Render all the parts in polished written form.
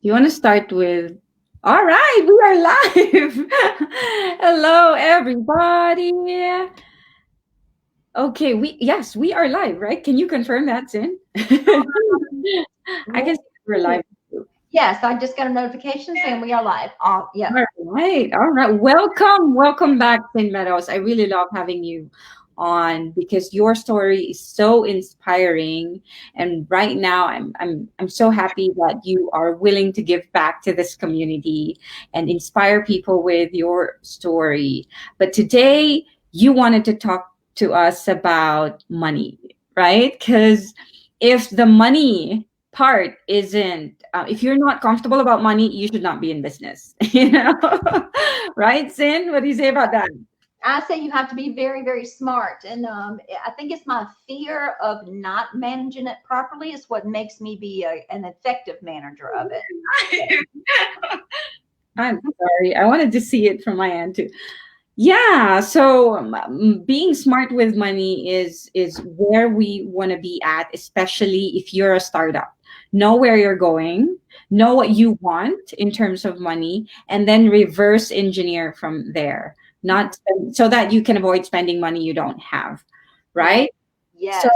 You want to start with, all right, we are live. Hello, everybody. Okay, yes, we are live, right? Can you confirm that, Sin? I Well, can see we're live. yes, I just got a notification saying we are live. Yeah. All right, all right. Welcome back, Sin Meadows. I really love having you on because your story is so inspiring. And right now, I'm so happy that you are willing to give back to this community and inspire people with your story. But today, you wanted to talk to us about money, right? Because if the money part isn't if you're not comfortable about money, you should not be in business. Right, Sin? What do you say about that? I say you have to be very, very smart. And I think it's my fear of not managing it properly is what makes me be an effective manager of it. I'm sorry, I wanted to see it from my end too. Yeah, so being smart with money is where we want to be at, especially if you're a startup. Know where you're going, know what you want in terms of money, and then reverse engineer from there. Not so that you can avoid spending money you don't have, Yes. right? So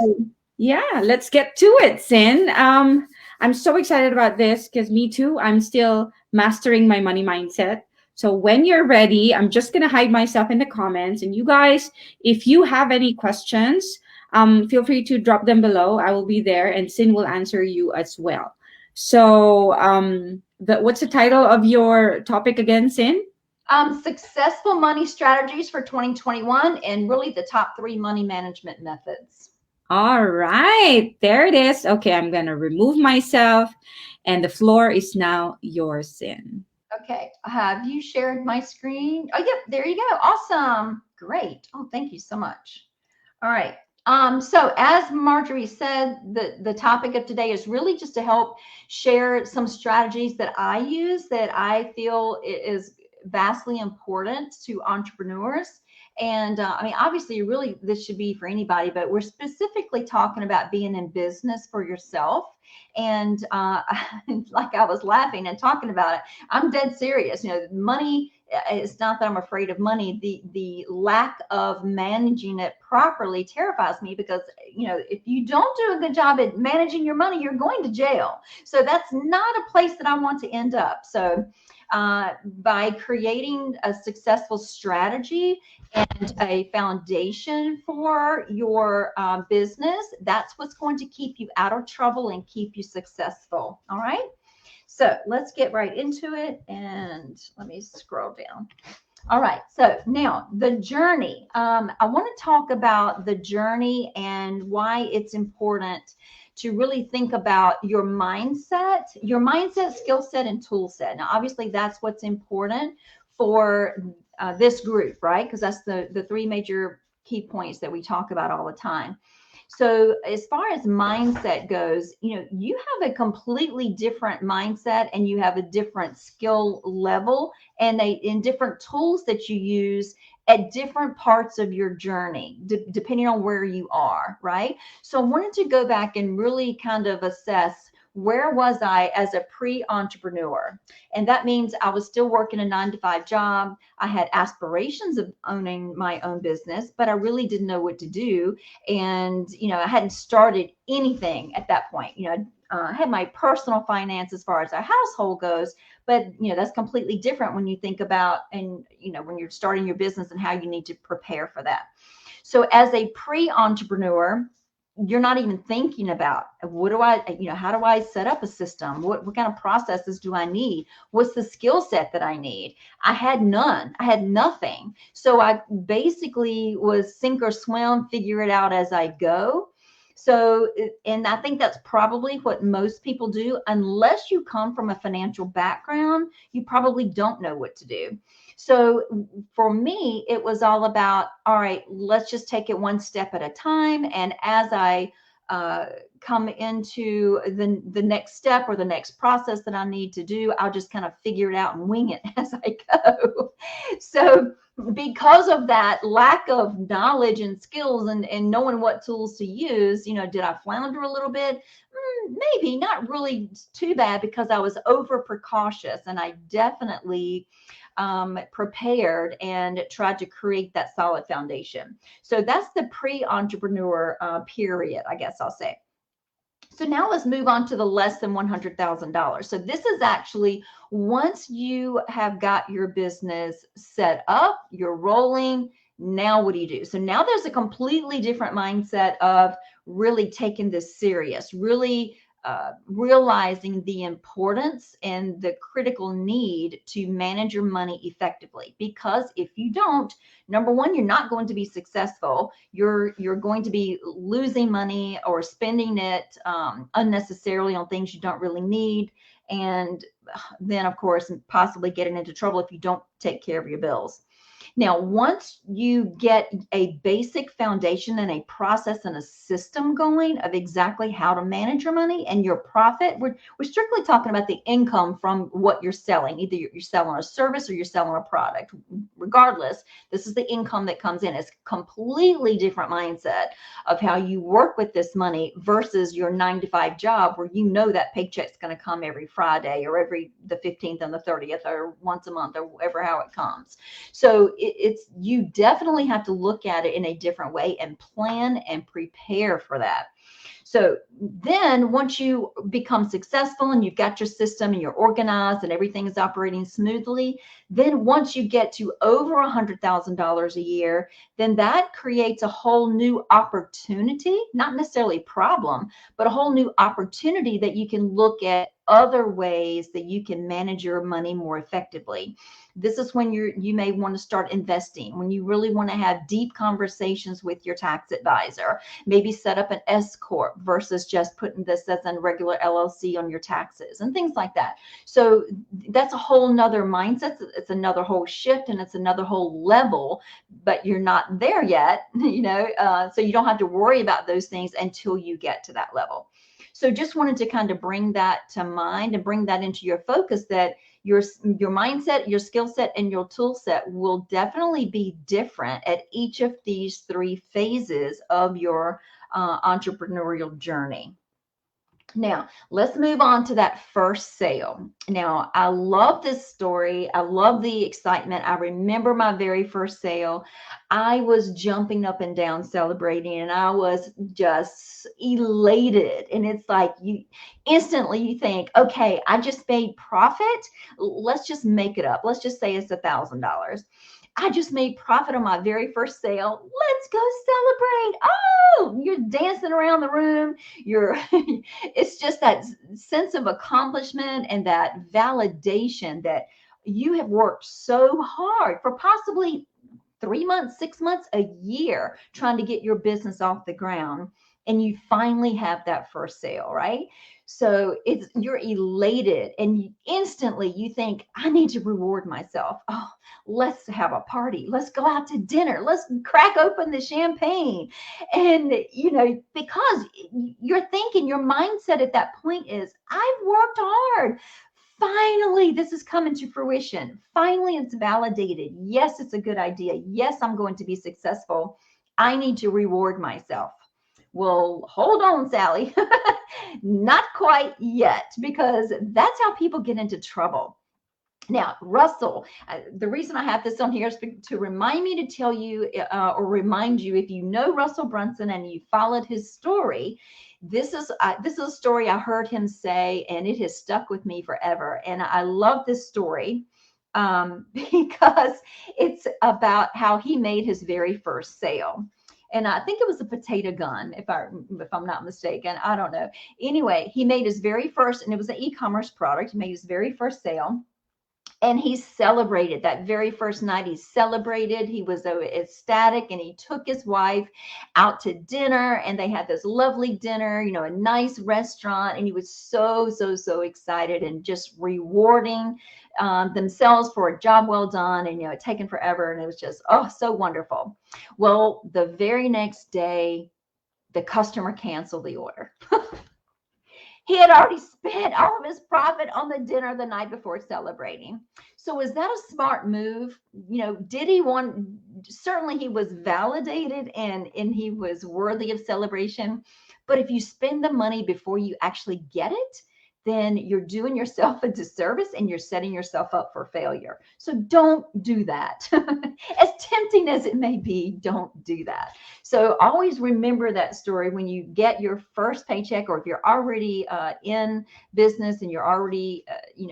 Yes. yeah, let's get to it, Sin. I'm so excited about this because me too. I'm still mastering my money mindset. So when you're ready, I'm just gonna hide myself in the comments. And you guys, if you have any questions, feel free to drop them below. I will be there, and Sin will answer you as well. So what's the title of your topic again, Sin? Successful money strategies for 2021 and really the top 3 money management methods. All right, there it is. Okay, I'm gonna remove myself, and the floor is now yours, Sin. Okay. Have you shared my screen? Oh, yep. There you go. Awesome. Great. Oh, thank you so much. All right. So as Marjorie said, the topic of today is really just to help share some strategies that I use that I feel is vastly important to entrepreneurs. And I mean, obviously, really, this should be for anybody, but we're specifically talking about being in business for yourself. And like I was laughing and talking about it, I'm dead serious. You know, money, it's not that I'm afraid of money. The lack of managing it properly terrifies me because, you know, if you don't do a good job at managing your money, you're going to jail. So that's not a place that I want to end up. So by creating a successful strategy and a foundation for your business, that's what's going to keep you out of trouble and keep you successful. All right. So let's get right into it. And let me scroll down. All right. So now the journey. I want to talk about the journey and why it's important to really think about your mindset, skill set, and tool set. Now, obviously, that's what's important for this group, right? Because that's the 3 major key points that we talk about all the time. So as far as mindset goes, you know, you have a completely different mindset and you have a different skill level and in different tools that you use at different parts of your journey, depending on where you are, right? So I wanted to go back and really kind of assess where was I as a pre-entrepreneur? And that means I was still working a 9 to 5 job. I had aspirations of owning my own business, but I really didn't know what to do. And, you know, I hadn't started anything at that point. You know, I had my personal finance as far as our household goes, but, you know, that's completely different when you think about, and, you know, when you're starting your business and how you need to prepare for that. So as a pre-entrepreneur, you're not even thinking about what do I, you know, how do I set up a system? What kind of processes do I need? What's the skill set that I need? I had none. I had nothing. So I basically was sink or swim, figure it out as I go. So, and I think that's probably what most people do. Unless you come from a financial background, you probably don't know what to do. So for me, it was all about, all right, let's just take it one step at a time. And as I come into the next step or the next process that I need to do, I'll just kind of figure it out and wing it as I go. So because of that lack of knowledge and skills and knowing what tools to use, did I flounder a little bit? Maybe not really too bad, because I was over precautious, and I definitely prepared and tried to create that solid foundation. So that's the pre-entrepreneur period, I guess I'll say. So now let's move on to the less than $100,000. So this is actually once you have got your business set up, you're rolling. Now what do you do? So now there's a completely different mindset of really taking this serious, really realizing the importance and the critical need to manage your money effectively. Because if you don't, number one, you're not going to be successful. You're going to be losing money or spending it unnecessarily on things you don't really need, and then of course possibly getting into trouble if you don't take care of your bills. Now, once you get a basic foundation and a process and a system going of exactly how to manage your money and your profit, we're strictly talking about the income from what you're selling. Either you're selling a service or you're selling a product. Regardless, this is the income that comes in. It's a completely different mindset of how you work with this money versus your 9 to 5 job, where you know that paycheck's going to come every Friday or every the 15th and the 30th or once a month or whatever, how it comes. So it's you definitely have to look at it in a different way and plan and prepare for that. So then once you become successful and you've got your system and you're organized and everything is operating smoothly, then once you get to over $100,000 a year, then that creates a whole new opportunity, not necessarily problem, but a whole new opportunity that you can look at other ways that you can manage your money more effectively. This is when you may want to start investing, when you really want to have deep conversations with your tax advisor, maybe set up an S corp versus just putting this as a regular LLC on your taxes and things like that. So that's a whole nother mindset. It's another whole shift, and it's another whole level, but you're not there yet, so you don't have to worry about those things until you get to that level. So just wanted to kind of bring that to mind and bring that into your focus, that your mindset, your skill set, and your tool set will definitely be different at each of these 3 phases of your entrepreneurial journey. Now, let's move on to that first sale. Now, I love this story. I love the excitement. I remember my very first sale. I was jumping up and down celebrating, and I was just elated. And it's like you instantly you think, okay, I just made profit. Let's just make it up. Let's just say it's $1,000. I just made profit on my very first sale. Let's go celebrate. Oh, you're dancing around the room. You're it's just that sense of accomplishment and that validation that you have worked so hard for possibly 3 months, 6 months, a year trying to get your business off the ground. And you finally have that first sale, right? So you're elated, and instantly you think, I need to reward myself. Oh, let's have a party. Let's go out to dinner. Let's crack open the champagne. And, because you're thinking, your mindset at that point is, I've worked hard. Finally, this is coming to fruition. Finally, it's validated. Yes, it's a good idea. Yes, I'm going to be successful. I need to reward myself. Well, hold on, Sally. Not quite yet, because that's how people get into trouble. Now, Russell, the reason I have this on here is to remind me to tell you or remind you, if you know Russell Brunson and you followed his story, this is a story I heard him say, and it has stuck with me forever. And I love this story because it's about how he made his very first sale. And I think it was a potato gun, if I'm not mistaken. I don't know. Anyway, he made his very first, and it was an e-commerce product. He made his very first sale. And he celebrated that very first night. He celebrated. He was so ecstatic, and he took his wife out to dinner, and they had this lovely dinner, a nice restaurant. And he was so, so, so excited and just rewarding themselves for a job well done, and, it taken forever. And it was just, oh, so wonderful. Well, the very next day, the customer canceled the order. He had already spent all of his profit on the dinner the night before celebrating. So was that a smart move? Did he want, certainly he was validated and he was worthy of celebration. But if you spend the money before you actually get it, then you're doing yourself a disservice and you're setting yourself up for failure. So don't do that. As tempting as it may be, don't do that. So always remember that story when you get your first paycheck, or if you're already in business and you're already,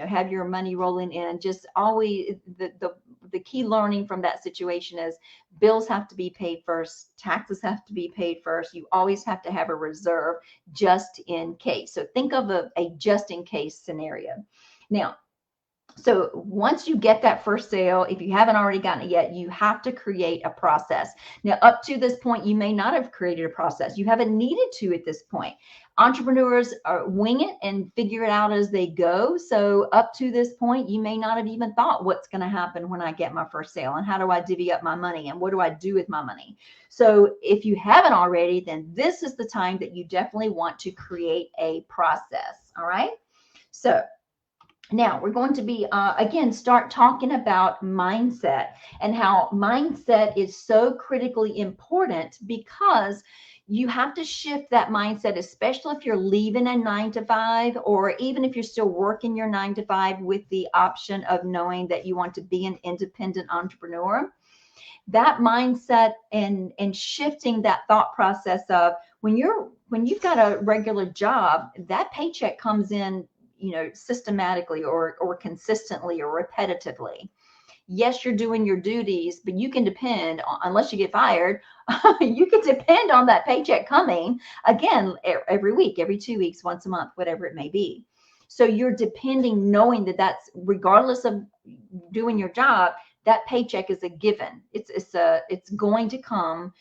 have your money rolling in. Just always the key learning from that situation is bills have to be paid first, taxes have to be paid first. You always have to have a reserve just in case. So think of a just in case scenario. Now, so once you get that first sale, if you haven't already gotten it yet, you have to create a process. Now, up to this point, you may not have created a process. You haven't needed to at this point. Entrepreneurs wing it and figure it out as they go. So up to this point, you may not have even thought, what's going to happen when I get my first sale, and how do I divvy up my money, and what do I do with my money? So if you haven't already, then this is the time that you definitely want to create a process. All right. So now we're going to be, again, start talking about mindset and how mindset is so critically important, because you have to shift that mindset, especially if you're leaving a 9 to 5, or even if you're still working your 9 to 5 with the option of knowing that you want to be an independent entrepreneur. That mindset and shifting that thought process of when you've got a regular job, that paycheck comes in systematically or consistently or repetitively. Yes, you're doing your duties, but you can depend on, unless you get fired, you can depend on that paycheck coming again every week, every 2 weeks, once a month, whatever it may be. So you're depending, knowing that that's, regardless of doing your job, that paycheck is a given. It's going to come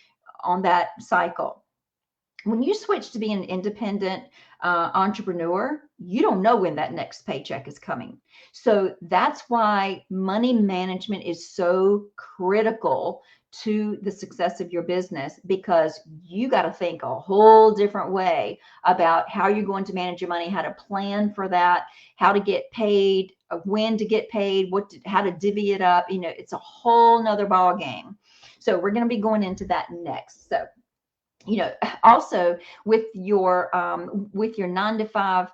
on that cycle. When you switch to being an independent entrepreneur, you don't know when that next paycheck is coming. So that's why money management is so critical to the success of your business, because you got to think a whole different way about how you're going to manage your money, how to plan for that, how to get paid, when to get paid, how to divvy it up. It's a whole nother ball game. So we're going to be going into that next. So also with your 9 to 5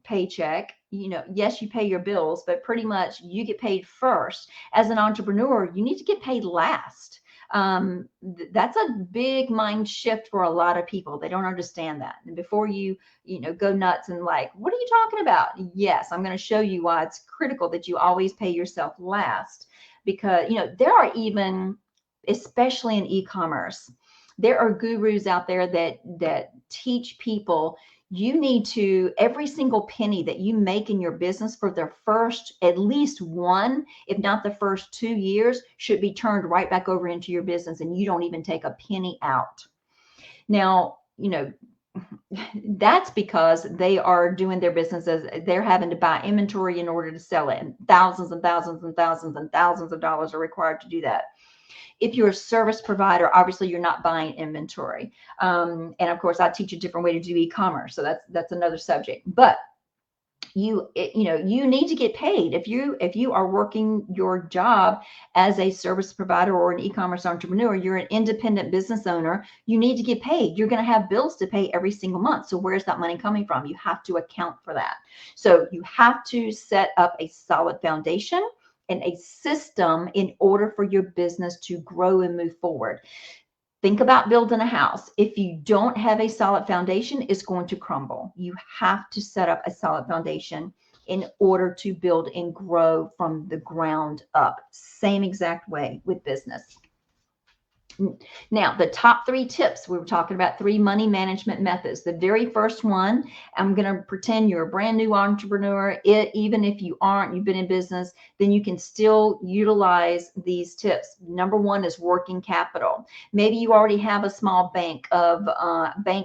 paycheck, yes, you pay your bills, but pretty much you get paid first. As an entrepreneur, you need to get paid last. That's a big mind shift for a lot of people. They don't understand that. And before you go nuts and like, what are you talking about? Yes, I'm going to show you why it's critical that you always pay yourself last, because there are even, especially in e-commerce, there are gurus out there that teach people, you need to, every single penny that you make in your business for the first, at least one, if not the first 2 years, should be turned right back over into your business, and you don't even take a penny out. Now, that's because they are doing their businesses. They're having to buy inventory in order to sell it, and thousands and thousands and thousands and thousands of dollars are required to do that. If you're a service provider, obviously you're not buying inventory. And of course, I teach a different way to do e-commerce, so that's another subject. But you need to get paid. If you are working your job as a service provider or an e-commerce entrepreneur, you're an independent business owner, you need to get paid. You're going to have bills to pay every single month. So where's that money coming from? You have to account for that. So you have to set up a solid foundation and a system in order for your business to grow and move forward. Think about building a house. If you don't have a solid foundation, it's going to crumble. You have to set up a solid foundation in order to build and grow from the ground up. Same exact way with business. Now, the top 3 tips, we were talking about 3 money management methods. The very first one, I'm going to pretend you're a brand new entrepreneur. Even if you aren't, you've been in business, then you can still utilize these tips. Number 1 is working capital. Maybe you already have a small bank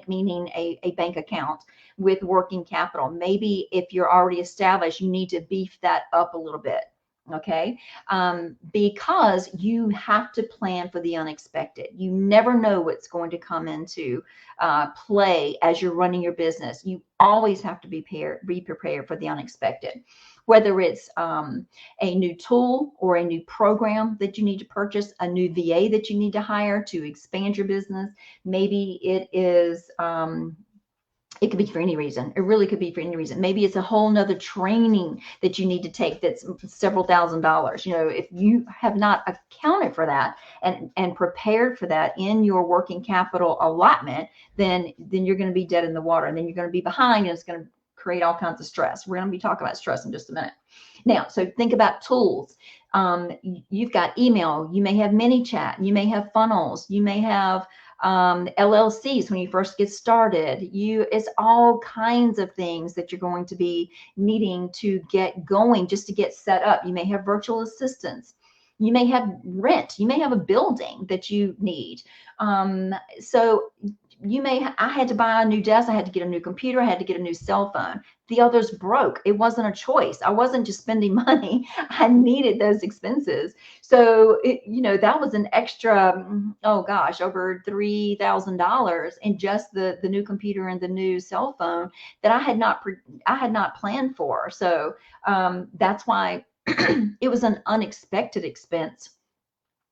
meaning a bank account with working capital. Maybe if you're already established, you need to beef that up a little bit. Okay. Because you have to plan for the unexpected. You never know what's going to come into play as you're running your business. You always have to be prepared for the unexpected, whether it's a new tool or a new program that you need to purchase, a new VA that you need to hire to expand your business. Maybe it is it could be for any reason. It really could be for any reason. Maybe it's a whole nother training that you need to take that's several $1,000s. If you have not accounted for that and prepared for that in your working capital allotment, then you're going to be dead in the water, and then you're going to be behind, and it's going to create all kinds of stress. We're going to be talking about stress in just a minute. Now, so think about tools. You've got email. You may have ManyChat. You may have funnels. You may have LLCs when you first get started. It's all kinds of things that you're going to be needing to get going, just to get set up. You may have virtual assistants. You may have rent. You may have a building that you need. So I had to buy a new desk. I had to get a new computer. I had to get a new cell phone. The others broke. It wasn't a choice. I wasn't just spending money. I needed those expenses. So, that was an extra, oh gosh, over $3,000 in just the new computer and the new cell phone that I had not planned for. So that's why it was an unexpected expense.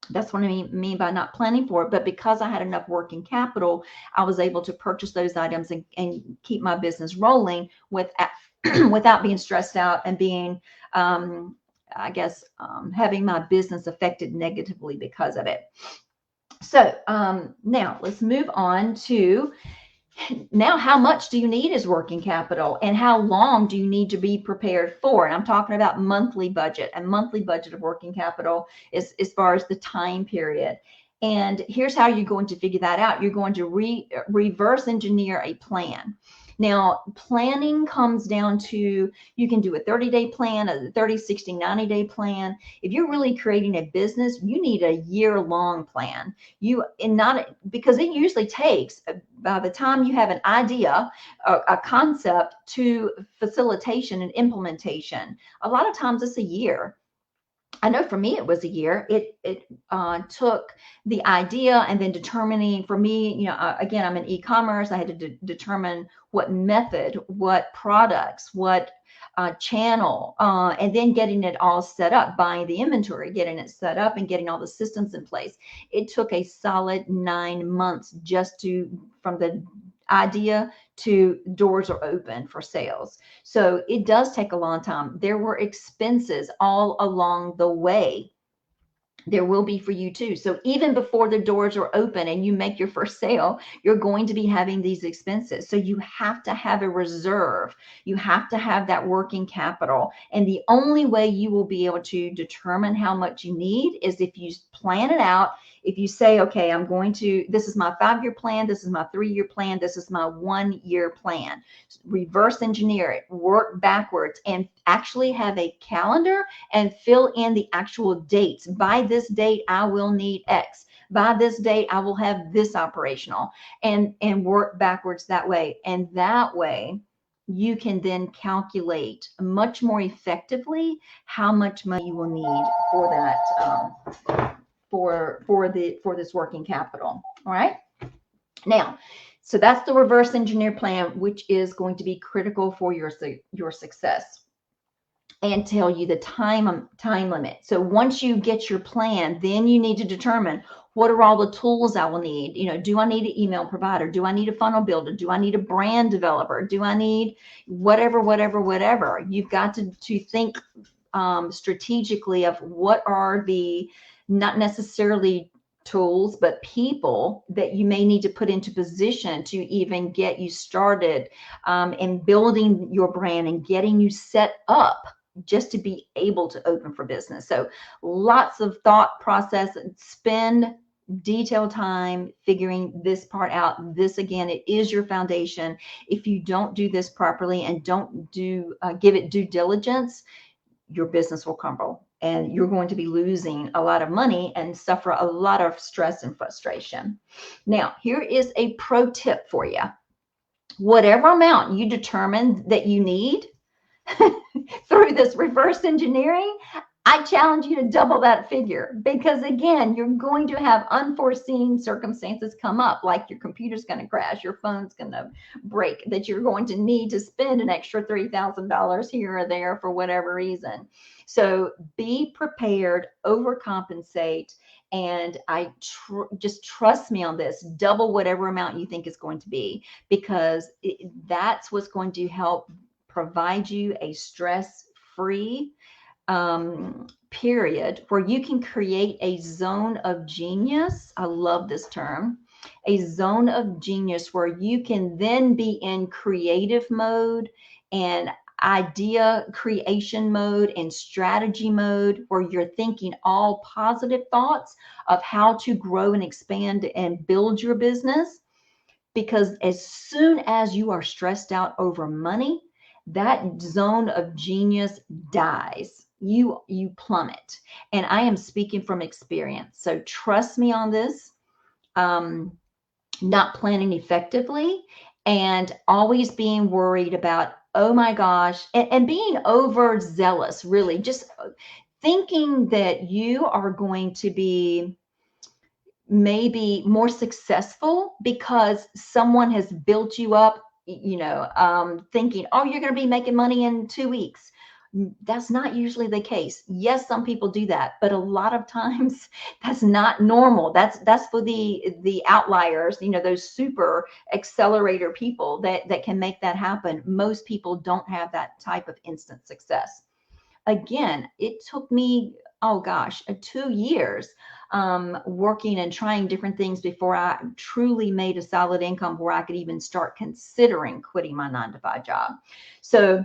That's what I mean by not planning for it. But because I had enough working capital, I was able to purchase those items and keep my business rolling without being stressed out and being, having my business affected negatively because of it. So now let's move on to now, how much do you need as working capital, and how long do you need to be prepared for? And I'm talking about monthly budget of working capital as far as the time period. And here's how you're going to figure that out. You're going to reverse engineer a plan. Now, planning comes down to, you can do a 30-day plan, a 30, 60, 90-day plan. If you're really creating a business, you need a year-long plan. Because it usually takes, by the time you have an idea, a concept, to facilitation and implementation, a lot of times it's a year. I know for me, it was a year. It took the idea and then determining, for me, again, I'm in e-commerce. I had to determine what method, what products, what channel, and then getting it all set up, buying the inventory, getting it set up, and getting all the systems in place. It took a solid 9 months just from the idea to doors are open for sales. So it does take a long time. There were expenses all along the way. There will be for you too. So even before the doors are open and you make your first sale, you're going to be having these expenses. So you have to have a reserve. You have to have that working capital. And the only way you will be able to determine how much you need is if you plan it out. If you say, okay, this is my 5-year plan, this is my 3-year plan, this is my 1-year plan. Reverse engineer it, work backwards, and actually have a calendar and fill in the actual dates. By this date, I will need X. By this date, I will have this operational, and work backwards that way. And that way, you can then calculate much more effectively how much money you will need for that, for this working capital. All right. Now, so that's the reverse engineer plan, which is going to be critical for your success, and tell you the time limit. So once you get your plan, then you need to determine, what are all the tools I will need? Do I need an email provider? Do I need a funnel builder? Do I need a brand developer? Do I need whatever? You've got to think strategically of what are the, not necessarily tools, but people that you may need to put into position to even get you started in building your brand and getting you set up just to be able to open for business. So lots of thought process, and spend detailed time figuring this part out. This, again, it is your foundation. If you don't do this properly and don't give it due diligence, your business will crumble, and you're going to be losing a lot of money and suffer a lot of stress and frustration. Now, here is a pro tip for you. Whatever amount you determine that you need through this reverse engineering, I challenge you to double that figure, because again, you're going to have unforeseen circumstances come up, like your computer's going to crash, your phone's going to break, that you're going to need to spend an extra $3,000 here or there for whatever reason. So be prepared, overcompensate, and just trust me on this. Double whatever amount you think is going to be, because that's what's going to help provide you a stress-free period where you can create a zone of genius. I love this term. A zone of genius where you can then be in creative mode and idea creation mode and strategy mode, where you're thinking all positive thoughts of how to grow and expand and build your business. Because as soon as you are stressed out over money, that zone of genius dies. You plummet. And I am speaking from experience. So trust me on this. Not planning effectively and always being worried about, oh my gosh, and being overzealous, really just thinking that you are going to be maybe more successful because someone has built you up, thinking, oh, you're going to be making money in 2 weeks. That's not usually the case. Yes, some people do that, but a lot of times that's not normal. That's for the outliers, those super accelerator people that can make that happen. Most people don't have that type of instant success. Again, it took me, oh gosh, 2 years working and trying different things before I truly made a solid income where I could even start considering quitting my 9 to 5 job. So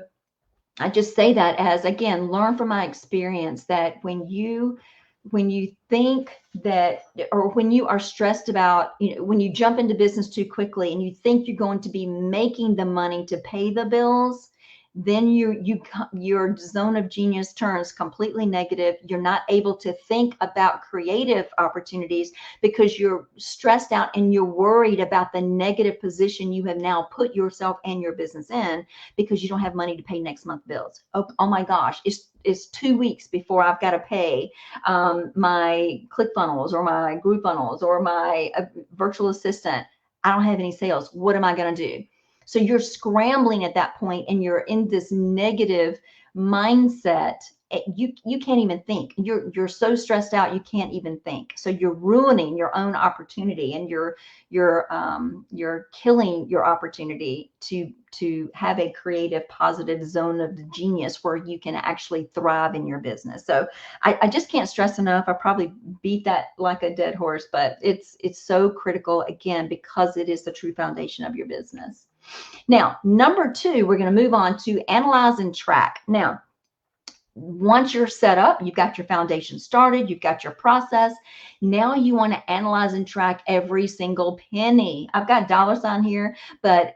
I just say that as, again, learn from my experience that when you think that, or when you are stressed about, when you jump into business too quickly and you think you're going to be making the money to pay the bills, then your zone of genius turns completely negative. You're not able to think about creative opportunities because you're stressed out and you're worried about the negative position you have now put yourself and your business in, because you don't have money to pay next month's bills. Oh my gosh, it's 2 weeks before I've got to pay my ClickFunnels or my GrooveFunnels or my virtual assistant. I don't have any sales. What am I going to do? So you're scrambling at that point and you're in this negative mindset. You can't even think. You're so stressed out you can't even think. So you're ruining your own opportunity, and you're killing your opportunity to have a creative, positive zone of genius where you can actually thrive in your business. So I just can't stress enough. I probably beat that like a dead horse, but it's so critical, again, because it is the true foundation of your business. Now, number 2, we're going to move on to analyze and track. Now, once you're set up, you've got your foundation started, you've got your process. Now you want to analyze and track every single penny. I've got $ here, but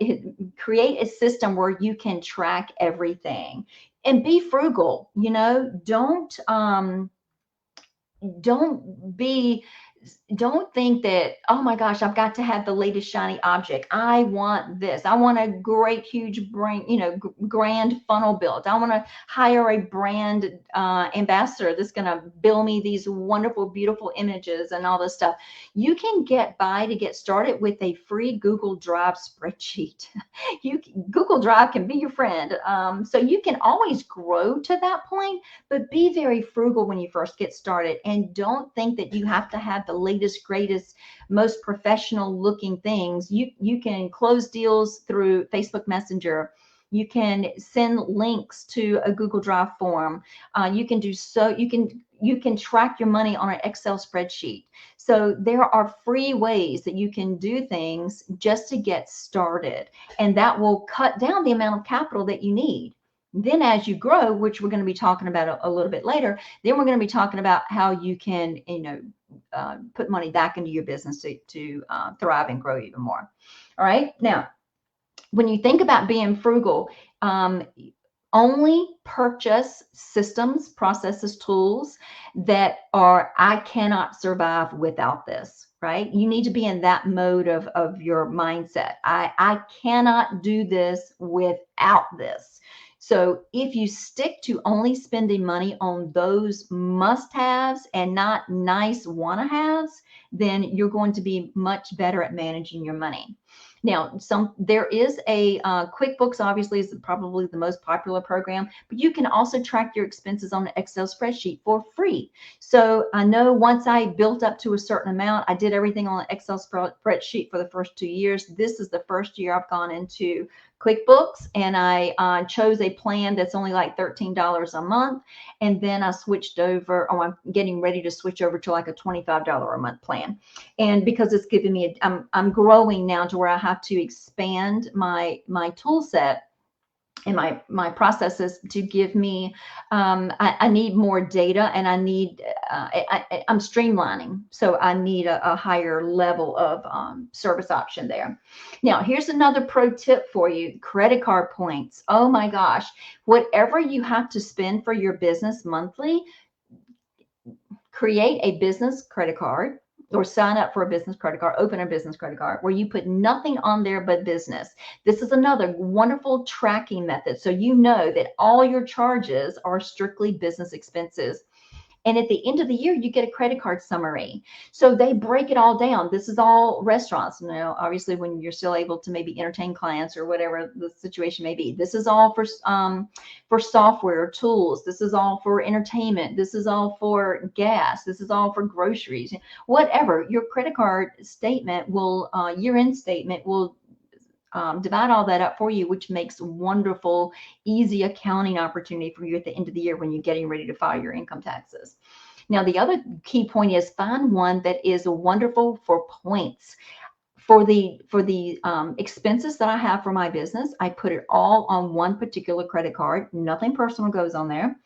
create a system where you can track everything and be frugal. Don't think that, oh my gosh, I've got to have the latest shiny object. I want this. I want a great, huge grand funnel built. I want to hire a brand ambassador that's going to build me these wonderful, beautiful images and all this stuff. You can get by to get started with a free Google Drive spreadsheet. Google Drive can be your friend. So you can always grow to that point, but be very frugal when you first get started, and don't think that you have to have the latest, greatest, most professional looking things. You can close deals through Facebook Messenger. You can send links to a Google Drive form. You can track your money on an Excel spreadsheet. So there are free ways that you can do things just to get started, and that will cut down the amount of capital that you need. Then as you grow, which we're going to be talking about a little bit later, then we're going to be talking about how you can, put money back into your business to thrive and grow even more. All right. Now, when you think about being frugal, only purchase systems, processes, tools that are, I cannot survive without this, right? You need to be in that mode of your mindset. I cannot do this without this. So if you stick to only spending money on those must-haves and not nice wanna-haves, then you're going to be much better at managing your money. Now, there is a QuickBooks, obviously, is probably the most popular program, but you can also track your expenses on an Excel spreadsheet for free. So I know once I built up to a certain amount, I did everything on an Excel spreadsheet for the first 2 years. This is the first year I've gone into QuickBooks, and I chose a plan that's only like $13 a month. And then I switched over, I'm getting ready to switch over to like a $25 a month plan. And because it's giving me, I'm growing now to where I have to expand my tool set and my processes to give me, I need more data, and I need, I'm streamlining, so I need a higher level of service option there. Now here's another pro tip for you: credit card points. Oh my gosh, whatever you have to spend for your business monthly, create a business credit card, or sign up for a business credit card, open a business credit card where you put nothing on there but business. This is another wonderful tracking method. So you know that all your charges are strictly business expenses. And at the end of the year, you get a credit card summary. So they break it all down. This is all restaurants. Now, obviously, when you're still able to maybe entertain clients or whatever the situation may be. This is all for software tools. This is all for entertainment. This is all for gas. This is all for groceries. Whatever. Your credit card statement will, year-end statement will divide all that up for you, which makes wonderful, easy accounting opportunity for you at the end of the year when you're getting ready to file your income taxes. Now, the other key point is find one that is wonderful for points. For the expenses that I have for my business, I put it all on one particular credit card. Nothing personal goes on there,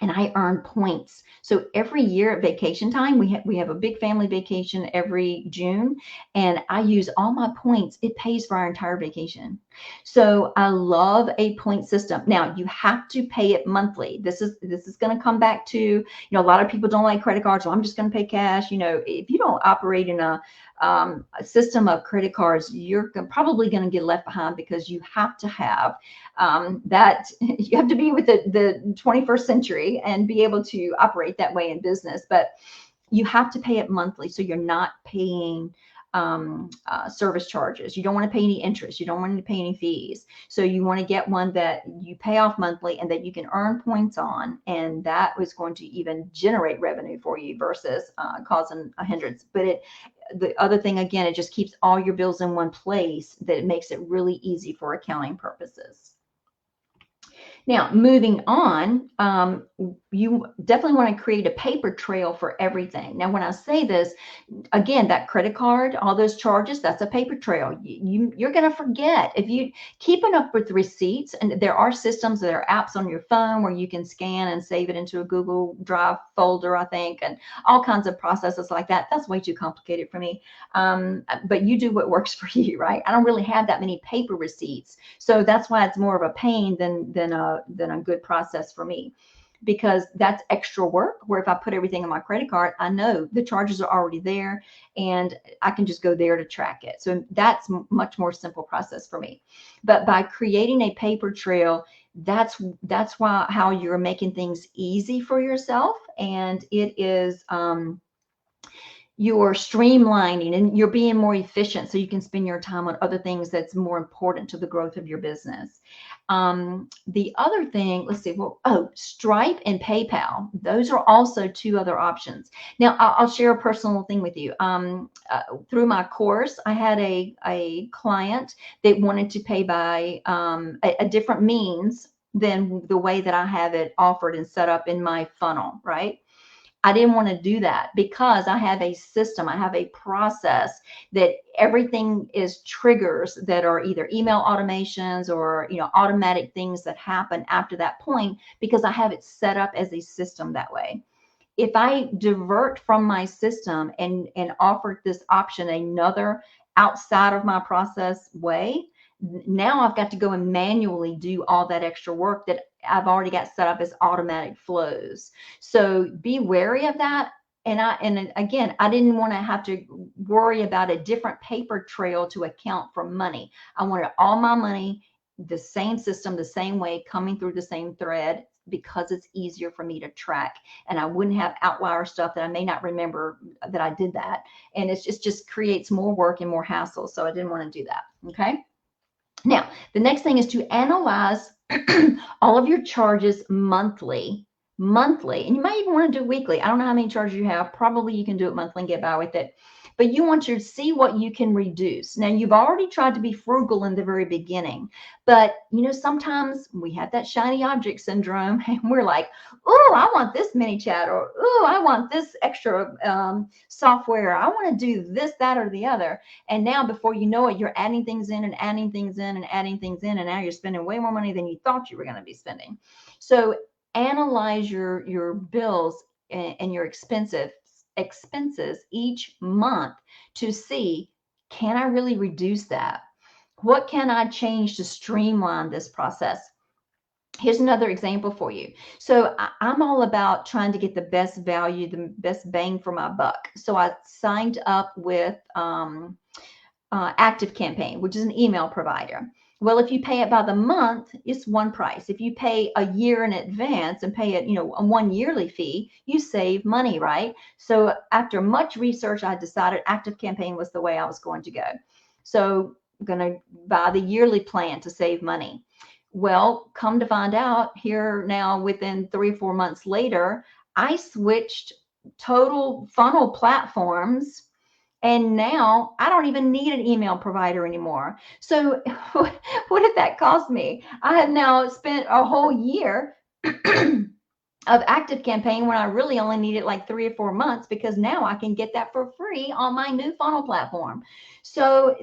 and I earn points. So every year at vacation time, we have a big family vacation every June, and I use all my points. It pays for our entire vacation. So I love a point system. Now you have to pay it monthly. This is going to come back to, a lot of people don't like credit cards, so I'm just going to pay cash. If you don't operate in a system of credit cards, you're probably going to get left behind, because you have to have that you have to be with the 21st century and be able to operate that way in business. But you have to pay it monthly, so you're not paying service charges. You don't want to pay any interest. You don't want to pay any fees. So you want to get one that you pay off monthly and that you can earn points on, and that is going to even generate revenue for you versus causing a hindrance. But the other thing, again, it just keeps all your bills in one place, that it makes it really easy for accounting purposes. Now, moving on, you definitely want to create a paper trail for everything. Now, when I say this, again, that credit card, all those charges, that's a paper trail. You're going to forget. If you keeping up with receipts, and there are systems, there are apps on your phone where you can scan and save it into a Google Drive folder, I think, and all kinds of processes like that. That's way too complicated for me. But you do what works for you, right? I don't really have that many paper receipts. So that's why it's more of a pain than a good process for me, because that's extra work, where if I put everything on my credit card, I know the charges are already there and I can just go there to track it. So that's much more simple process for me. But by creating a paper trail, that's how you're making things easy for yourself, and it is you're streamlining and you're being more efficient, so you can spend your time on other things that's more important to the growth of your business. The other thing, let's see, Stripe and PayPal, those are also two other options. Now, I'll share a personal thing with you. Through my course, I had a client that wanted to pay by a different means than the way that I have it offered and set up in my funnel, right? I didn't want to do that, because I have a system, I have a process that everything is triggers that are either email automations or automatic things that happen after that point, because I have it set up as a system that way. If I divert from my system and offer this option another outside of my process way, now I've got to go and manually do all that extra work that I've already got set up as automatic flows. So be wary of that. And again, I didn't want to have to worry about a different paper trail to account for money. I wanted all my money the same system, the same way, coming through the same thread, because it's easier for me to track, and I wouldn't have outlier stuff that I may not remember that I did that. And it's just creates more work and more hassle. So I didn't want to do that. Okay. Now, the next thing is to analyze all of your charges monthly, and you might even want to do weekly. I don't know how many charges you have. Probably you can do it monthly and get by with it, but you want to see what you can reduce. Now, you've already tried to be frugal in the very beginning, but sometimes we have that shiny object syndrome, and we're like, oh, I want this mini chat, or oh, I want this extra software. I want to do this, that, or the other. And now, before you know it, you're adding things in and adding things in and adding things in, and now you're spending way more money than you thought you were going to be spending. So analyze your bills and your expenses each month to see, can I really reduce that? What can I change to streamline this process? Here's another example for you. So I'm all about trying to get the best value, the best bang for my buck. So I signed up with Active Campaign, which is an email provider. Well, if you pay it by the month, it's one price. If you pay a year in advance and pay it, a one yearly fee, you save money, right? So after much research, I decided Active Campaign was the way I was going to go. So I'm going to buy the yearly plan to save money. Well, come to find out, here now within 3 or 4 months later, I switched total funnel platforms, and now I don't even need an email provider anymore. So what did that cost me? I have now spent a whole year of Active Campaign when I really only needed like 3 or 4 months, because now I can get that for free on my new funnel platform. So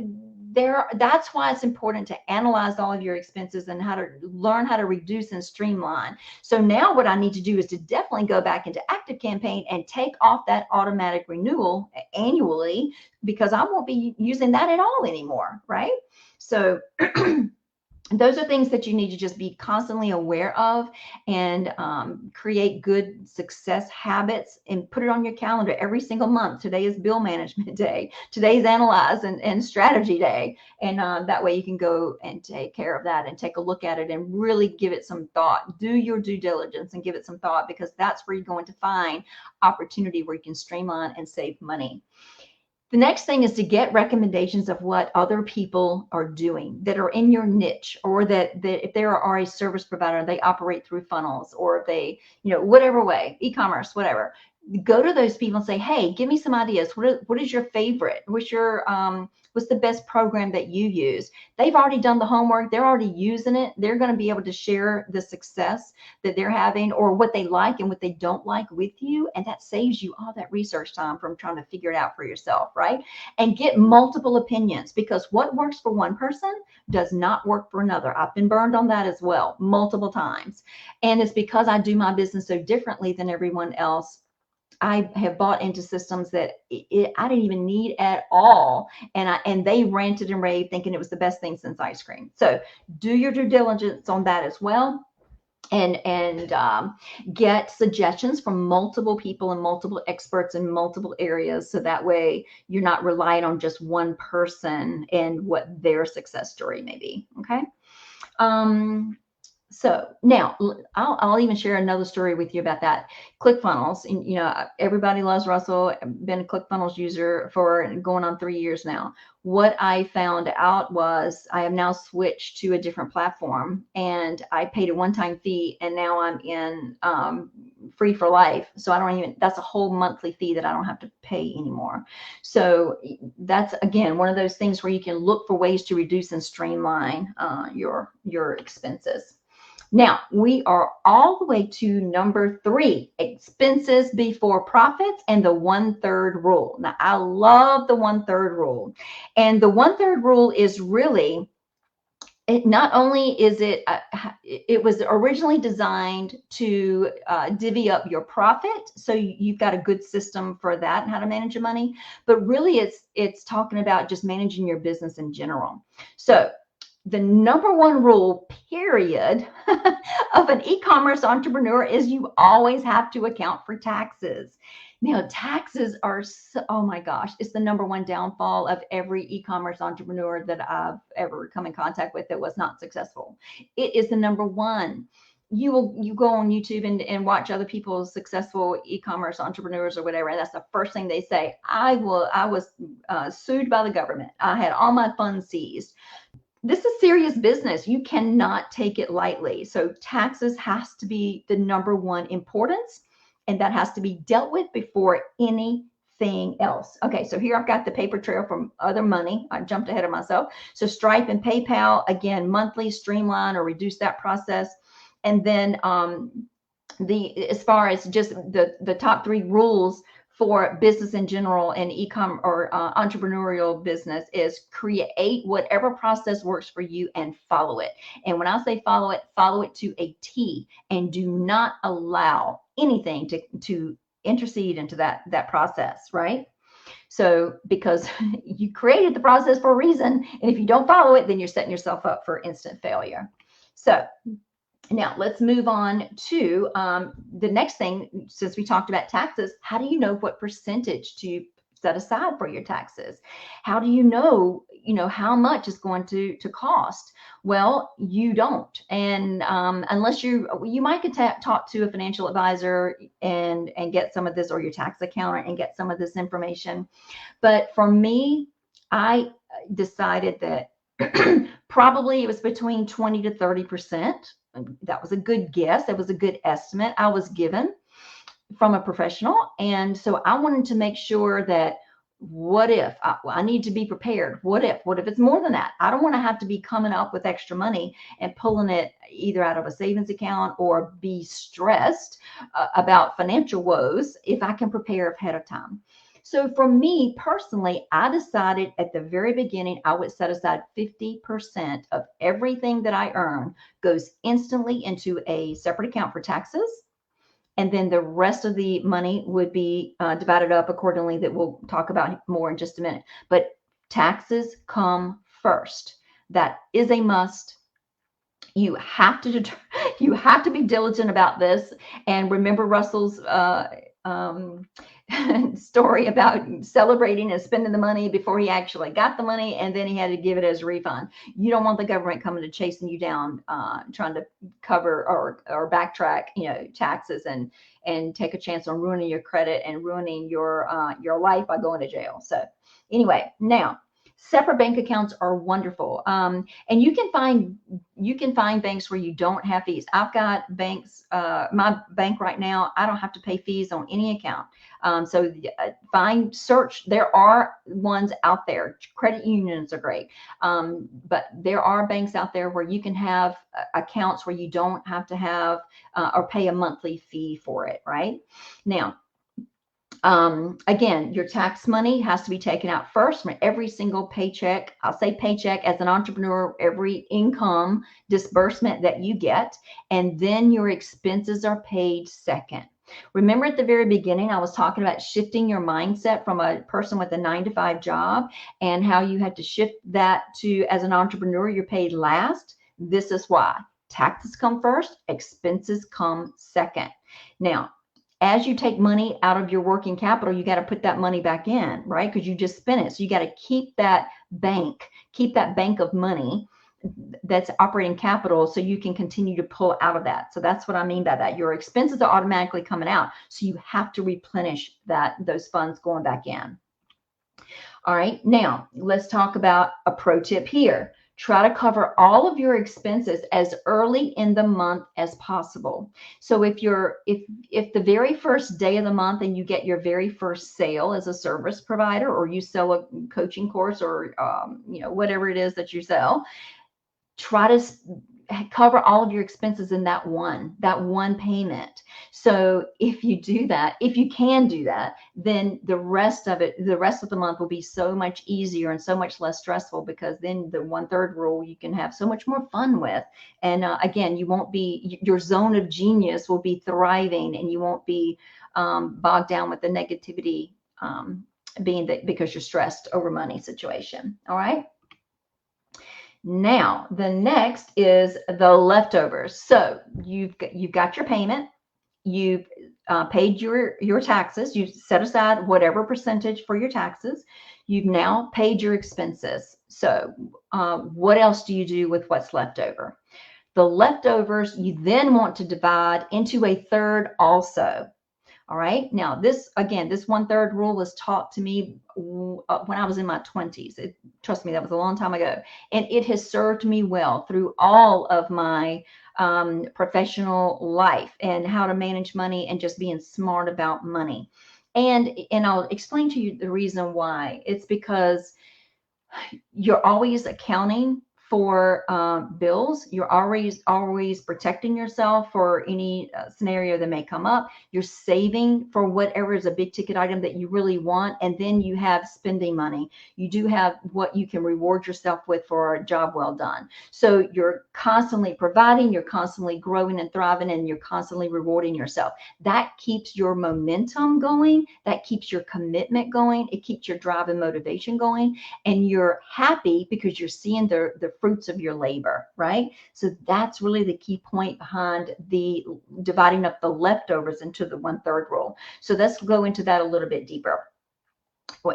that's why it's important to analyze all of your expenses and how to learn how to reduce and streamline. So now what I need to do is to definitely go back into Active Campaign and take off that automatic renewal annually, because I won't be using that at all anymore, right? So those are things that you need to just be constantly aware of, and create good success habits and put it on your calendar every single month. Today is bill management day. Today's analyze and strategy day. And that way you can go and take care of that and take a look at it and really give it some thought. Do your due diligence and give it some thought, because that's where you're going to find opportunity where you can streamline and save money. The next thing is to get recommendations of what other people are doing that are in your niche, or that if they are a service provider, they operate through funnels, or if they, whatever way, e-commerce, whatever. Go to those people and say, hey, give me some ideas. What is your favorite? What's the best program that you use? They've already done the homework. They're already using it. They're going to be able to share the success that they're having, or what they like and what they don't like with you. And that saves you all that research time from trying to figure it out for yourself, right? And get multiple opinions, because what works for one person does not work for another. I've been burned on that as well, multiple times. And it's because I do my business so differently than everyone else. I have bought into systems that I didn't even need at all, and they ranted and raved thinking it was the best thing since ice cream. So do your due diligence on that as well, and get suggestions from multiple people and multiple experts in multiple areas, so that way you're not relying on just one person and what their success story may be. Okay. So now I'll even share another story with you about that. ClickFunnels, and everybody loves Russell. I've been a ClickFunnels user for going on 3 years now. What I found out was I have now switched to a different platform, and I paid a one-time fee, and now I'm in free for life. So that's a whole monthly fee that I don't have to pay anymore. So that's, again, one of those things where you can look for ways to reduce and streamline your expenses. Now, we are all the way to number 3, expenses before profits, and the 1/3 rule. Now, I love the 1/3 rule. And the 1/3 rule is really, not only is it was originally designed to divvy up your profit, so you've got a good system for that and how to manage your money, but really it's talking about just managing your business in general. So the number 1 rule, period, of an e-commerce entrepreneur is you always have to account for taxes. Now, taxes are so, oh my gosh, it's the number one downfall of every e-commerce entrepreneur that I've ever come in contact with that was not successful. It is the number one. You go on YouTube and watch other people's successful e-commerce entrepreneurs or whatever, and that's the first thing they say. I was sued by the government. I had all my funds seized. This is serious business. You cannot take it lightly. So taxes has to be the number one importance, and that has to be dealt with before anything else. Okay, so here I've got the paper trail from other money. I jumped ahead of myself. So Stripe and PayPal, again, monthly, streamline or reduce that process. And then as far as just the top three rules for business in general and e-com or entrepreneurial business is create whatever process works for you and follow it. And when I say follow it to a T, and do not allow anything to intercede into that process, right? So because you created the process for a reason, and if you don't follow it, then you're setting yourself up for instant failure. So now let's move on to the next thing. Since we talked about taxes, how do you know what percentage to set aside for your taxes? How do you know how much is going to cost? Well, you don't, and unless you might could talk to a financial advisor and get some of this, or your tax accountant and get some of this information. But for me, I decided that probably it was between 20 to 30%. That was a good guess. That was a good estimate I was given from a professional. And so I wanted to make sure that what if I need to be prepared? What if it's more than that? I don't want to have to be coming up with extra money and pulling it either out of a savings account or be stressed about financial woes if I can prepare ahead of time. So for me personally, I decided at the very beginning, I would set aside 50% of everything that I earn goes instantly into a separate account for taxes. And then the rest of the money would be divided up accordingly, that we'll talk about more in just a minute. But taxes come first. That is a must. You have to be diligent about this. And remember Russell's story about celebrating and spending the money before he actually got the money, and then he had to give it as a refund. You don't want the government coming to chasing you down, trying to cover or backtrack, taxes and take a chance on ruining your credit and ruining your life by going to jail. So anyway, now separate bank accounts are wonderful, and you can find banks where you don't have fees. I've got banks. My bank right now, I don't have to pay fees on any account. So search. There are ones out there. Credit unions are great, but there are banks out there where you can have accounts where you don't have to have or pay a monthly fee for it. Right now. Again, your tax money has to be taken out first from every single paycheck. I'll say paycheck as an entrepreneur, every income disbursement that you get, and then your expenses are paid second. Remember at the very beginning, I was talking about shifting your mindset from a person with a 9-to-5 job, and how you had to shift that to, as an entrepreneur, you're paid last. This is why taxes come first, expenses come second. Now, as you take money out of your working capital, you got to put that money back in, right? Because you just spent it. So you got to keep that bank of money that's operating capital, so you can continue to pull out of that. So that's what I mean by that. Your expenses are automatically coming out, so you have to replenish those funds going back in. All right, now let's talk about a pro tip here. Try to cover all of your expenses as early in the month as possible. So if the very first day of the month and you get your very first sale as a service provider, or you sell a coaching course, or whatever it is that you sell, try to cover all of your expenses in that one payment. So if you can do that, then the rest of the month will be so much easier and so much less stressful, because then the 1/3 rule you can have so much more fun with. And again, your zone of genius will be thriving, and you won't be bogged down with the negativity, because you're stressed over money situation. All right. Now, the next is the leftovers. So you've got your payment. paid your taxes. You set aside whatever percentage for your taxes. You've now paid your expenses. So what else do you do with what's left over? The leftovers you then want to divide into a third also. All right. Now, this again, this 1/3 rule was taught to me when I was in my 20s. Trust me, that was a long time ago. And it has served me well through all of my professional life and how to manage money and just being smart about money. And I'll explain to you the reason why. It's because you're always accounting for bills. You're always protecting yourself for any scenario that may come up. You're saving for whatever is a big ticket item that you really want, and then you have spending money. You do have what you can reward yourself with for a job well done. So you're constantly providing, you're constantly growing and thriving, and you're constantly rewarding yourself. That keeps your momentum going. That keeps your commitment going. It keeps your drive and motivation going, and you're happy because you're seeing the fruits of your labor, right? So that's really the key point behind the dividing up the leftovers into the 1/3 rule. So let's go into that a little bit deeper.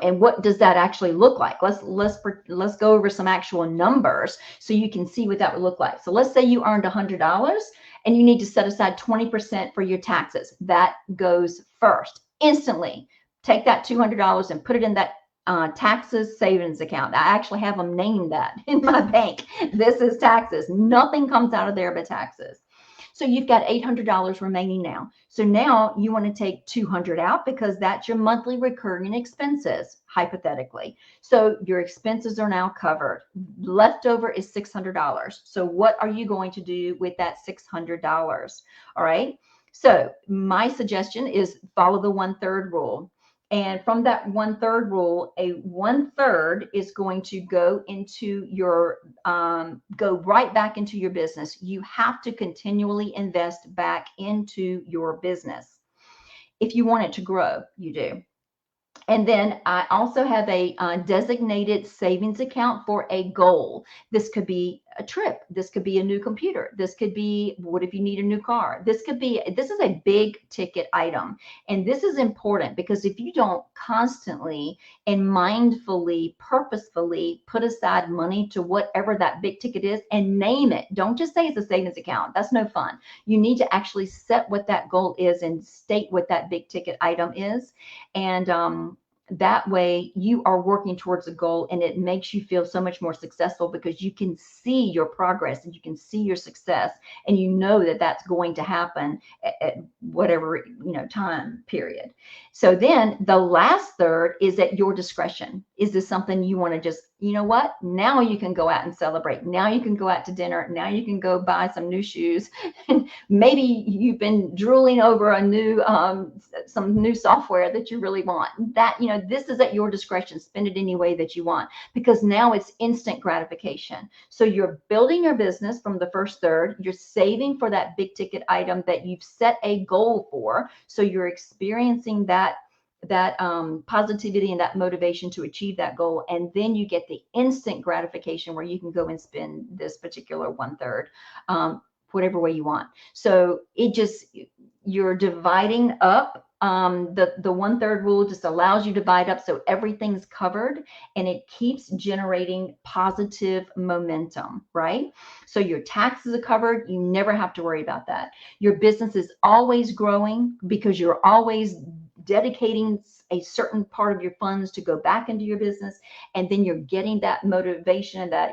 And what does that actually look like? Let's go over some actual numbers so you can see what that would look like. So let's say you earned $100 and you need to set aside 20% for your taxes. That goes first instantly. Take that $200 and put it in that taxes savings account. I actually have them named that in my bank. This is taxes. Nothing comes out of there but taxes. So you've got $800 remaining now. So now you want to take 200 out because that's your monthly recurring expenses, hypothetically. So your expenses are now covered. Leftover is $600. So what are you going to do with that $600? All right. So my suggestion is follow the 1/3 rule. And from that 1/3 rule, a 1/3 is going to go into your, go right back into your business. You have to continually invest back into your business. If you want it to grow, you do. And then I also have a designated savings account for a goal. This could be a trip. This could be a new computer. This could be, what if you need a new car? This is a big ticket item. And this is important because if you don't constantly and mindfully, purposefully put aside money to whatever that big ticket is and name it, don't just say it's a savings account. That's no fun. You need to actually set what that goal is and state what that big ticket item is. And that way you are working towards a goal, and it makes you feel so much more successful because you can see your progress and you can see your success, and you know that that's going to happen at whatever time period. So then the last third is at your discretion. Is this something you want to just, what, now you can go out and celebrate, now you can go out to dinner, now you can go buy some new shoes. Maybe you've been drooling over a new some new software that you really want. That, this is at your discretion. Spend it any way that you want, because now it's instant gratification. So you're building your business from the first third. You're saving for that big ticket item that you've set a goal for. So you're experiencing that positivity and that motivation to achieve that goal. And then you get the instant gratification where you can go and spend this particular 1/3 whatever way you want. So you're dividing up. The 1/3 rule just allows you to divide up so everything's covered, and it keeps generating positive momentum, right? So your taxes are covered. You never have to worry about that. Your business is always growing because you're always dedicating a certain part of your funds to go back into your business. And then you're getting that motivation and that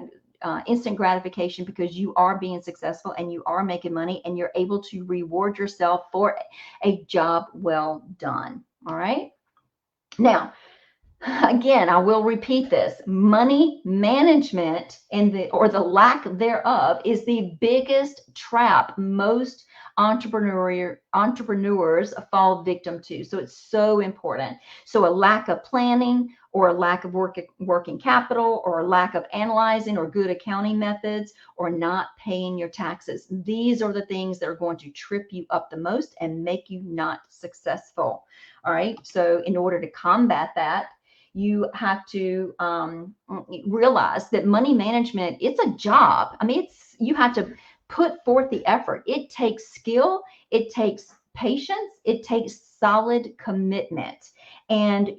instant gratification because you are being successful and you are making money, and you're able to reward yourself for a job well done. All right. Now, again, I will repeat this. Money management or the lack thereof is the biggest trap most entrepreneurs fall victim to. So it's so important. So a lack of planning, or a lack of working capital, or a lack of analyzing or good accounting methods, or not paying your taxes. These are the things that are going to trip you up the most and make you not successful. All right. So in order to combat that, you have to realize that money management, it's a job. I mean, you have to put forth the effort. It takes skill. It takes patience, it takes solid commitment. And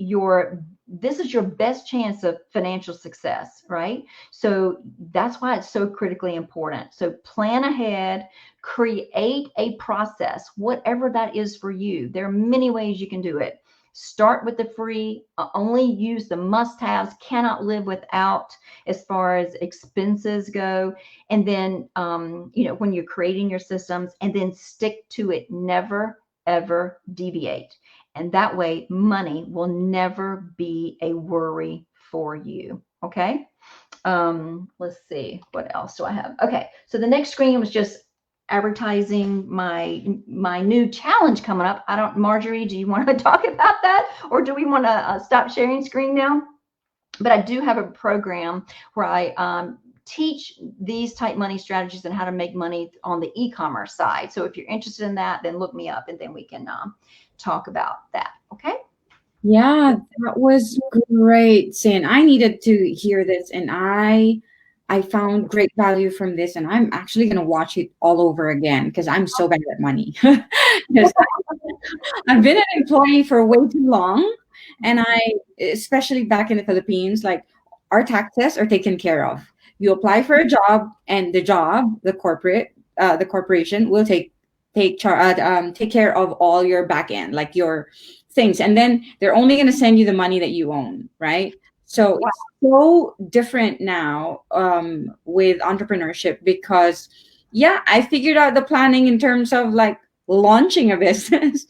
this is your best chance of financial success, right? So that's why it's so critically important. So plan ahead, create a process, whatever that is for you. There are many ways you can do it. Start with the free, only use the must-haves, cannot live without as far as expenses go. And then, when you're creating your systems, and then stick to it, never, ever deviate. And that way, money will never be a worry for you. Okay. Let's see, what else do I have? Okay, so the next screen was just advertising my new challenge coming up. I don't, Marjorie, do you want to talk about that, or do we want to stop sharing screen now? But I do have a program where I teach these type money strategies and how to make money on the e-commerce side. So if you're interested in that, then look me up, and then we can talk about that. Okay. Yeah, that was great, Sin. I needed to hear this, and I found great value from this, and I'm actually gonna watch it all over again because I'm so bad at money. Because I've been an employee for way too long, and especially back in the Philippines, like our taxes are taken care of. You apply for a job, and the corporation will take care of all your back end, like your things, and then they're only going to send you the money that you own, right? So Wow. it's so different now with entrepreneurship because, yeah, I figured out the planning in terms of like launching a business,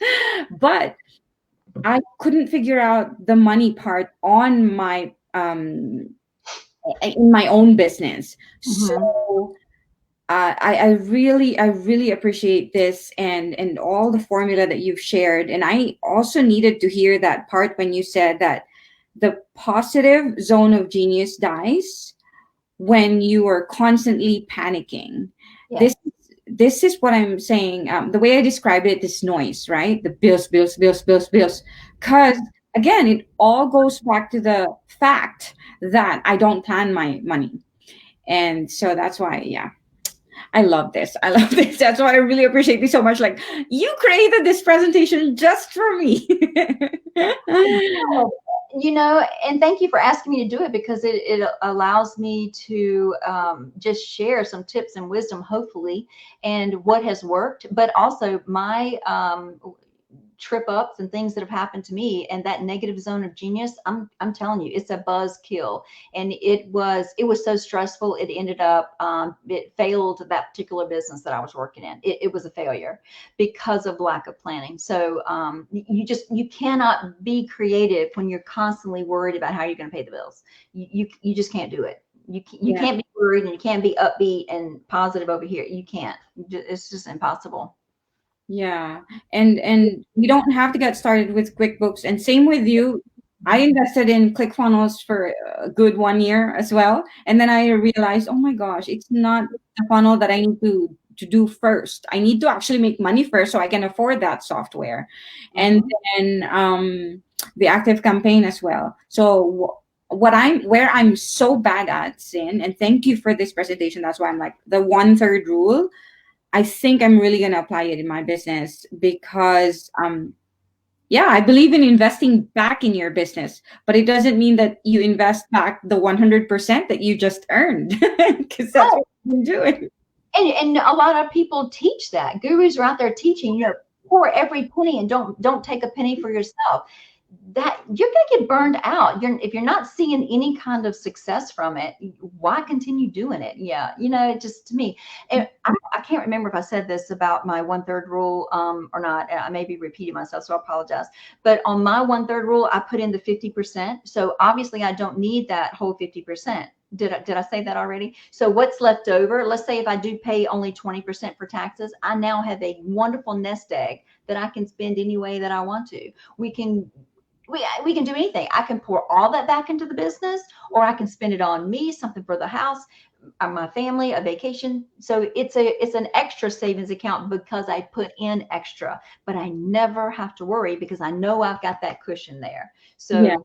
but I couldn't figure out the money part on my in my own business. Mhm. So I really appreciate this and all the formula that you've shared. And I also needed to hear that part when you said that the positive zone of genius dies when you are constantly panicking. Yes. This is what I'm saying. The way I describe it is noise, right? The bills, bills, bills, bills, bills. Because again, it all goes back to the fact that I don't plan my money. And so that's why, yeah, I love this. I love this. That's why I really appreciate you so much. Like, you created this presentation just for me. Oh, and thank you for asking me to do it, because it allows me to just share some tips and wisdom, hopefully, and what has worked, but also my trip ups and things that have happened to me, and that negative zone of genius. I'm telling you, it's a buzz kill. And it was so stressful, it ended up it failed, that particular business that I was working in. It was a failure because of lack of planning. So you cannot be creative when you're constantly worried about how you're going to pay the bills. You just can't do it. You Yeah. can't be worried, and you can't be upbeat and positive over here. You can't. It's just impossible. Yeah. And you don't have to get started with QuickBooks. And same with you. I invested in ClickFunnels for a good 1 year as well. And then I realized, oh my gosh, it's not the funnel that I need to do first. I need to actually make money first so I can afford that software. And Mhm. then the active campaign as well. So where I'm so bad at, Sin, and thank you for this presentation. That's why I'm like the 1/3 rule. I think I'm really going to apply it in my business because, yeah, I believe in investing back in your business, but it doesn't mean that you invest back the 100% that you just earned because that's what you've been doing. And a lot of people teach that. Gurus are out there teaching, pour every penny and don't take a penny for yourself. That you're going to get burned out. If you're not seeing any kind of success from it, why continue doing it? Yeah, it just, to me, and I can't remember if I said this about my 1/3 rule or not. I may be repeating myself, so I apologize. But on my 1/3 rule, I put in the 50%. So obviously, I don't need that whole 50%. Did I say that already? So what's left over? Let's say if I do pay only 20% for taxes, I now have a wonderful nest egg that I can spend any way that I want to. We can we can do anything. I can pour all that back into the business, or I can spend it on me, something for the house, my family, a vacation. So it's an extra savings account because I put in extra, but I never have to worry because I know I've got that cushion there. Yeah. So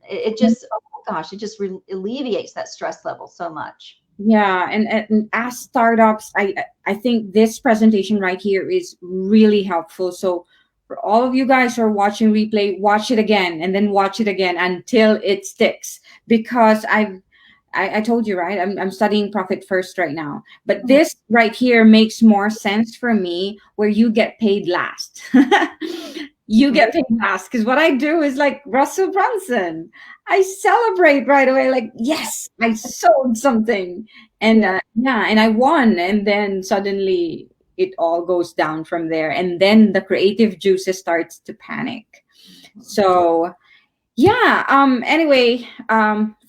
it just, oh gosh, it just alleviates that stress level so much. Yeah, and as startups, I think this presentation right here is really helpful. So for all of you guys who are watching replay, watch it again and then watch it again until it sticks. Because I told you, right? I'm studying profit first right now. But Mhm. this right here makes more sense for me where you get paid last. You get paid last. Because what I do is like Russell Brunson. I celebrate right away, like, yes, I sold something. And Yeah. yeah, and I won. And then suddenly it all goes down from there. And then the creative juices starts to panic. So yeah. Anyway,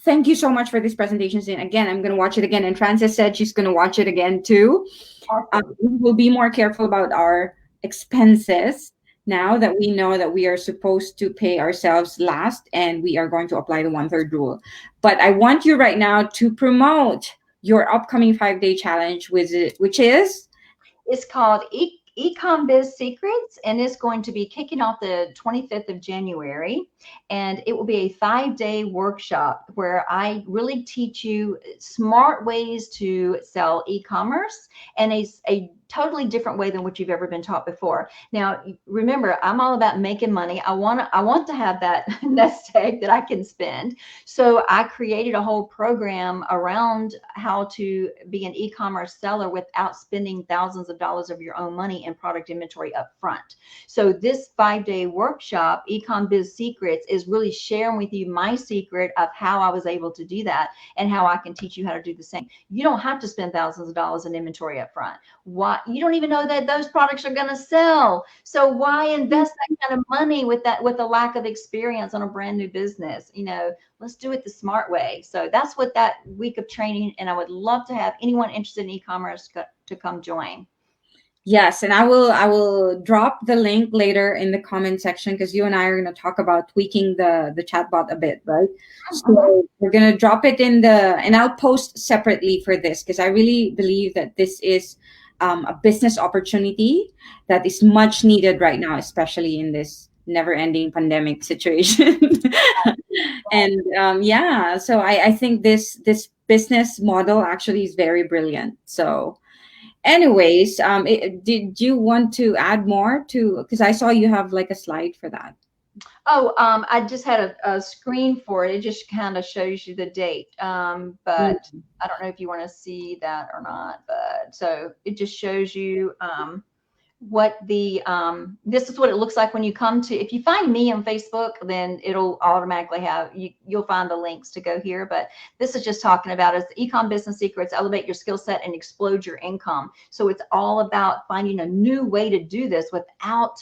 thank you so much for this presentation. And again, I'm gonna watch it again. And Frances said she's gonna watch it again too. Awesome. We will be more careful about our expenses now that we know that we are supposed to pay ourselves last, and we are going to apply the one third rule. But I want you right now to promote your upcoming 5 day challenge, which is It's called Ecom Biz Secrets, and it's going to be kicking off the 25th of January. And it will be a 5 day workshop where I really teach you smart ways to sell e commerce and a totally different way than what you've ever been taught before. Now, remember, I'm all about making money. I want to have that nest egg that I can spend. So I created a whole program around how to be an e-commerce seller without spending thousands of dollars of your own money in product inventory up front. So this 5 day workshop, Ecom Biz Secrets, is really sharing with you my secret of how I was able to do that and how I can teach you how to do the same. You don't have to spend thousands of dollars in inventory up front. Why? You don't even know that those products are going to sell. So why invest that kind of money with a lack of experience on a brand new business? Let's do it the smart way. So that's what that week of training, and I would love to have anyone interested in e-commerce to come join. yes, and I will drop the link later in the comment section because you and I are going to talk about tweaking the chatbot a bit, right? Mhm. So we're going to drop it in the and I'll post separately for this because I really believe that this is a business opportunity that is much needed right now, especially in this never-ending pandemic situation. And yeah, so I think this business model actually is very brilliant. So anyways, did you want to add more to? Because I saw you have like a slide for that. Oh, I just had a screen for it. It just kind of shows you the date. But Mm. I don't know if you want to see that or not. But so it just shows you what this is what it looks like when you come to. If you find me on Facebook, then it'll automatically have you'll find the links to go here. But this is just talking about is the ecom business secrets, elevate your skill set and explode your income. So it's all about finding a new way to do this without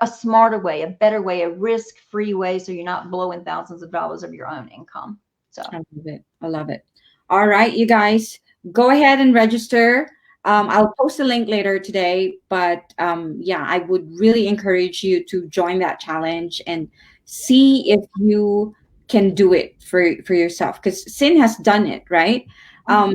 a smarter way, a better way, a risk-free way, so you're not blowing thousands of dollars of your own income. So I love it. I love it. All right, you guys, go ahead and register. I'll post a link later today, but yeah, I would really encourage you to join that challenge and see if you can do it for yourself. Because Sin has done it, right? mhm.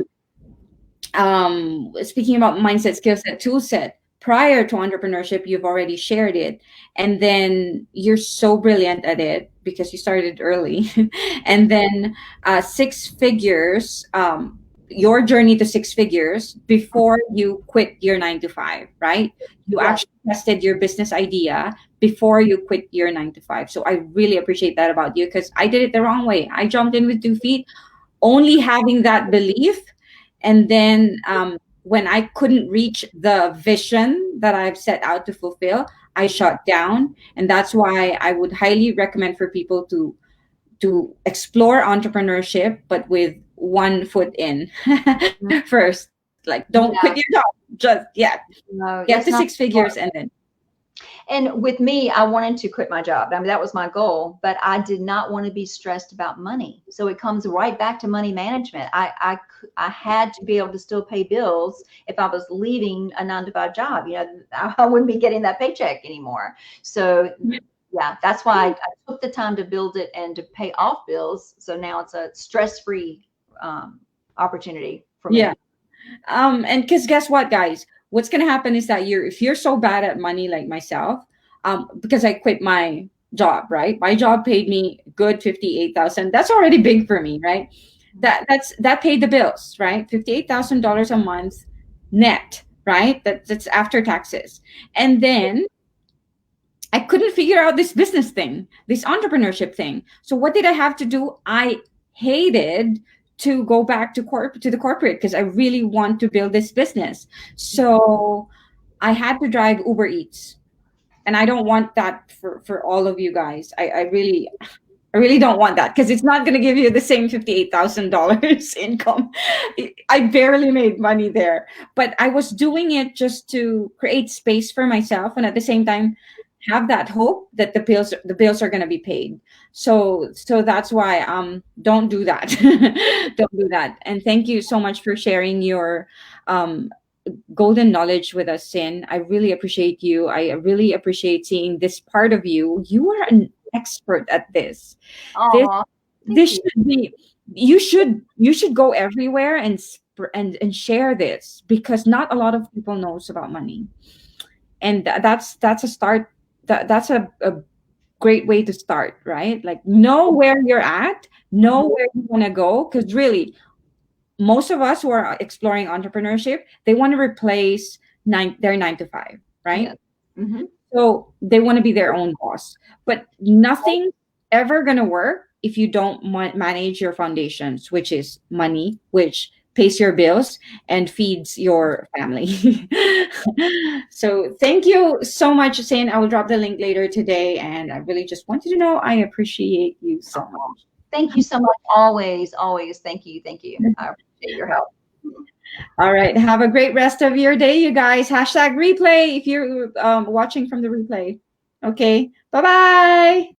Um, Speaking about mindset, skill set, tool set, prior to entrepreneurship, you've already shared it. And then you're so brilliant at it because you started early. And then six figures, your journey to six figures before you quit your 9 to 5, right? You Yeah. actually tested your business idea before you quit your 9 to 5. So I really appreciate that about you because I did it the wrong way. I jumped in with 2 feet, only having that belief. And then when I couldn't reach the vision that I've set out to fulfill, I shut down. And that's why I would highly recommend for people to explore entrepreneurship, but with 1 foot in first. Like, don't quit your Yeah. job just yet. No, Get to that's six not figures smart. and then And with me, I wanted to quit my job. I mean, that was my goal, but I did not want to be stressed about money. So it comes right back to money management. I had to be able to still pay bills if I was leaving a 9 to 5 job. I wouldn't be getting that paycheck anymore. So yeah, that's why I took the time to build it and to pay off bills. So now it's a stress-free opportunity for yeah. me. And because guess what, guys? What's gonna happen is that if you're so bad at money like myself, because I quit my job, right? My job paid me good 58,000. That's already big for me, right? That paid the bills, right? $58,000 a month net, right? That's after taxes. And then I couldn't figure out this business thing, this entrepreneurship thing. So what did I have to do? I hated to go back to the corporate because I really want to build this business. So I had to drive Uber Eats. And I don't want that for all of you guys. I really don't want that because it's not going to give you the same $58,000 income. I barely made money there, but I was doing it just to create space for myself and at the same time have that hope that the bills are going to be paid. So that's why don't do that. Don't do that. And thank you so much for sharing your um golden knowledge with us, Sin. I really appreciate you. I really appreciate seeing this part of you. You are an expert at this. This Oh, this thank you. should be you should go everywhere and and share this because not a lot of people knows about money. And that's a start. That's a great way to start, right? Like know where you're at, Mhm. know where you want to go because really most of us who are exploring entrepreneurship, they want to replace their 9 to 5, Yes. right? Hmm. So they want to be their own boss. But nothing ever going to work if you don't manage your foundations, which is money, which pays your bills and feeds your family. So thank you so much, Sin. I will drop the link later today. And I really just wanted to know I appreciate you so Oh, thank you so much. Always, always. Thank you. Thank you. I appreciate your help. All right. Have a great rest of your day, you guys. Hashtag replay if you're watching from the replay. Okay. Bye bye.